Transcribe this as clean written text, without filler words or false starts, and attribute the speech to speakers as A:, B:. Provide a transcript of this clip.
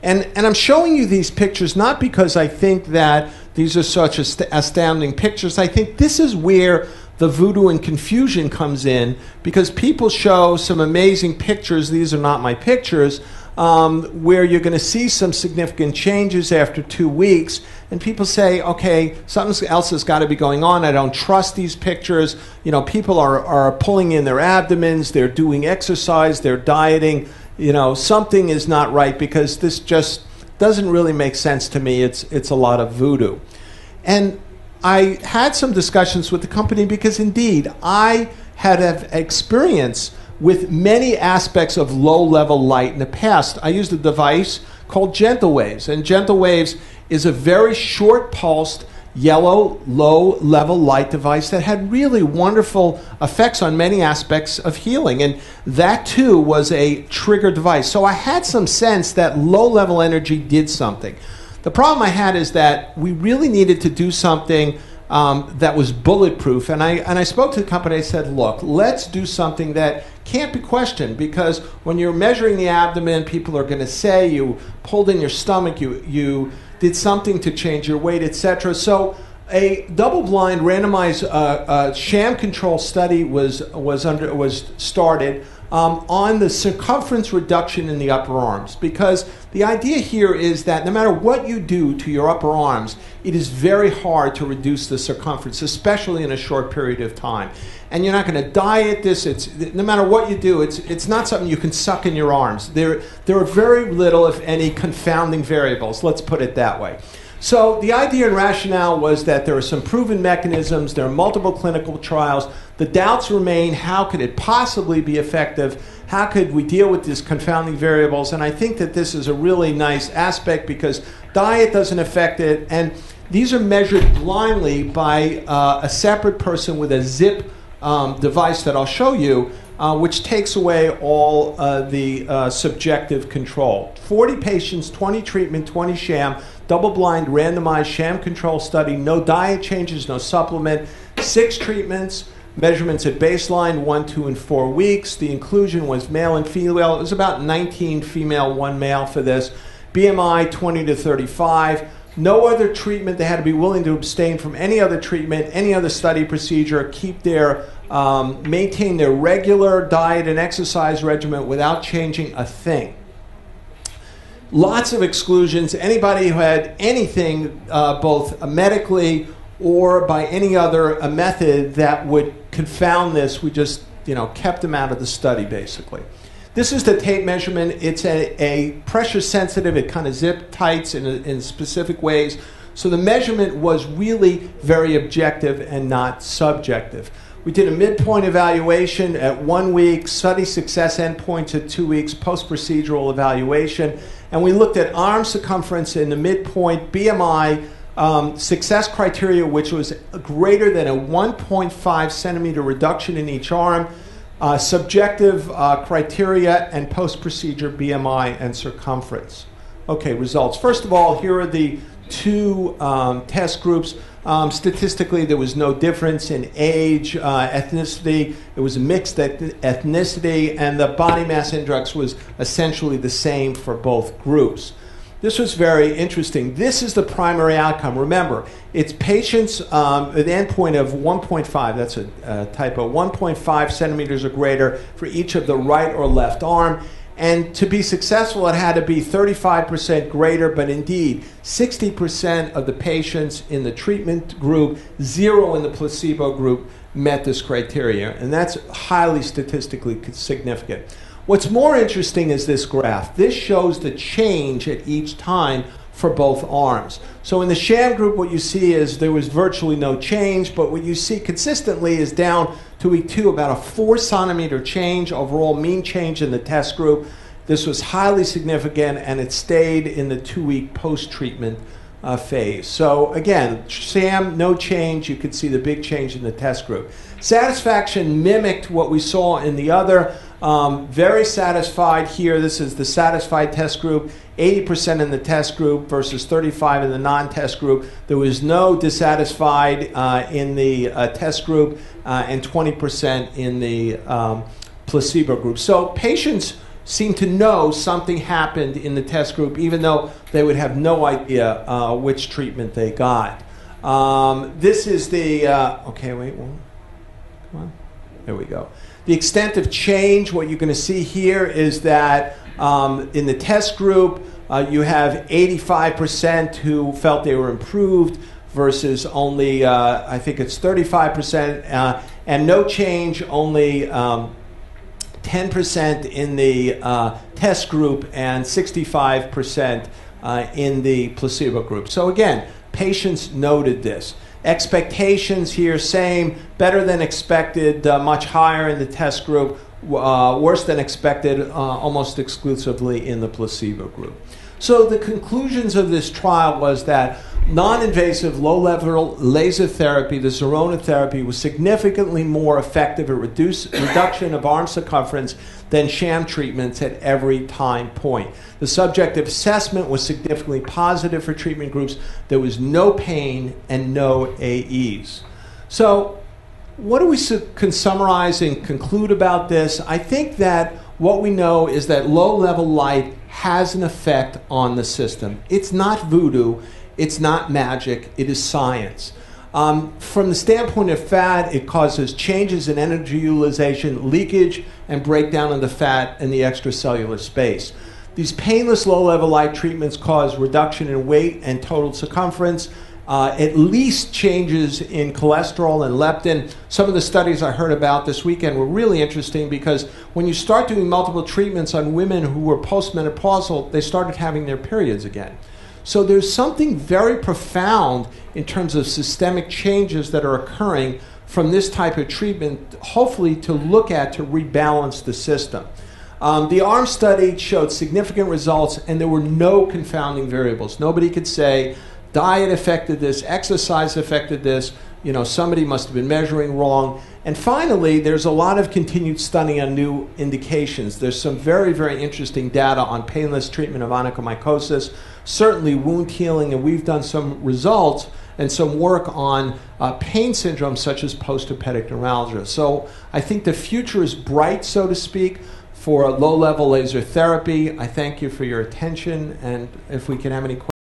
A: And I'm showing you these pictures not because I think that these are such astounding pictures. I think this is where the voodoo and confusion comes in, because people show some amazing pictures. These are not my pictures, where you're going to see some significant changes after 2 weeks. And people say, okay, something else has got to be going on. I don't trust these pictures. You know, people are pulling in their abdomens. They're doing exercise. They're dieting. You know, something is not right, because this just doesn't really make sense to me. It's a lot of voodoo. And I had some discussions with the company because, indeed, I had experience with many aspects of low-level light in the past. I used a device called Gentle Waves, and Gentle Waves is a very short-pulsed, yellow, low-level light device that had really wonderful effects on many aspects of healing, and that, too, was a trigger device. So I had some sense that low-level energy did something. The problem I had is that we really needed to do something that was bulletproof. And I spoke to the company. I said, look, let's do something that can't be questioned, because when you're measuring the abdomen, people are going to say you pulled in your stomach, you did something to change your weight, etc. So a double-blind, randomized sham control study was started on the circumference reduction in the upper arms, because the idea here is that no matter what you do to your upper arms, it is very hard to reduce the circumference, especially in a short period of time. And you're not going to diet this. No matter what you do, it's not something you can suck in your arms. There are very little, if any, confounding variables. Let's put it that way. So the idea and rationale was that there are some proven mechanisms, there are multiple clinical trials, the doubts remain, how could it possibly be effective, how could we deal with these confounding variables, and I think that this is a really nice aspect because diet doesn't affect it, and these are measured blindly by a separate person with a zip device that I'll show you, which takes away all the subjective control. 40 patients, 20 treatment, 20 sham, double-blind, randomized, sham control study, no diet changes, no supplement, 6 treatments, measurements at baseline, 1, 2, and 4 weeks. The inclusion was male and female. It was about 19 female, 1 male for this. BMI 20 to 35. No other treatment. They had to be willing to abstain from any other treatment, any other study procedure, maintain their regular diet and exercise regimen without changing a thing. Lots of exclusions. Anybody who had anything, both medically or by any other method that would confound this, we just kept them out of the study, basically. This is the tape measurement. It's a pressure sensitive. It kind of zip tights in specific ways. So the measurement was really very objective and not subjective. We did a midpoint evaluation at 1 week, study success endpoints at 2 weeks, post-procedural evaluation, and we looked at arm circumference in the midpoint, BMI, success criteria, which was greater than a 1.5 centimeter reduction in each arm, subjective criteria, and post-procedure BMI and circumference. Okay, results. First of all, here are the 2 test groups. Statistically, there was no difference in age, ethnicity. It was a mixed ethnicity, and the body mass index was essentially the same for both groups. This was very interesting. This is the primary outcome. Remember, it's patients with an endpoint of 1.5, that's a typo, 1.5 centimeters or greater for each of the right or left arm. And to be successful, it had to be 35% greater, but indeed, 60% of the patients in the treatment group, 0 in the placebo group, met this criteria. And that's highly statistically significant. What's more interesting is this graph. This shows the change at each time for both arms. So in the sham group, what you see is there was virtually no change, but what you see consistently is down to week 2, about a 4 centimeter change, overall mean change in the test group. This was highly significant, and it stayed in the 2-week post-treatment phase. So again, sham, no change. You could see the big change in the test group. Satisfaction mimicked what we saw in the other. Very satisfied here. This is the satisfied test group, 80% in the test group versus 35% in the non-test group. There was no dissatisfied in the test group and 20% in the placebo group. So patients seemed to know something happened in the test group, even though they would have no idea which treatment they got. This is the, okay, wait, come on, there we go. The extent of change, what you're going to see here is that in the test group, you have 85% who felt they were improved versus only, I think it's 35%, and no change, only 10% in the test group and 65% in the placebo group. So again, patients noted this. Expectations here, same, better than expected, much higher in the test group, worse than expected, almost exclusively in the placebo group. So the conclusions of this trial was that non-invasive low-level laser therapy, the Zerona therapy, was significantly more effective at reduction of arm circumference than sham treatments at every time point. The subjective assessment was significantly positive for treatment groups. There was no pain and no AEs. So what do we can summarize and conclude about this? I think that what we know is that low-level light has an effect on the system. It's not voodoo. It's not magic. It is science. From the standpoint of fat, it causes changes in energy utilization, leakage, and breakdown of the fat in the extracellular space. These painless low-level light treatments cause reduction in weight and total circumference, at least changes in cholesterol and leptin. Some of the studies I heard about this weekend were really interesting because when you start doing multiple treatments on women who were postmenopausal, they started having their periods again. So there's something very profound in terms of systemic changes that are occurring from this type of treatment, hopefully to look at to rebalance the system. The ARM study showed significant results, and there were no confounding variables. Nobody could say diet affected this, exercise affected this, you know, somebody must have been measuring wrong. And finally, there's a lot of continued study on new indications. There's some very, very interesting data on painless treatment of onychomycosis, certainly wound healing, and we've done some results and some work on pain syndromes such as post-herpetic neuralgia. So I think the future is bright, so to speak, for low-level laser therapy. I thank you for your attention, and if we can have any questions.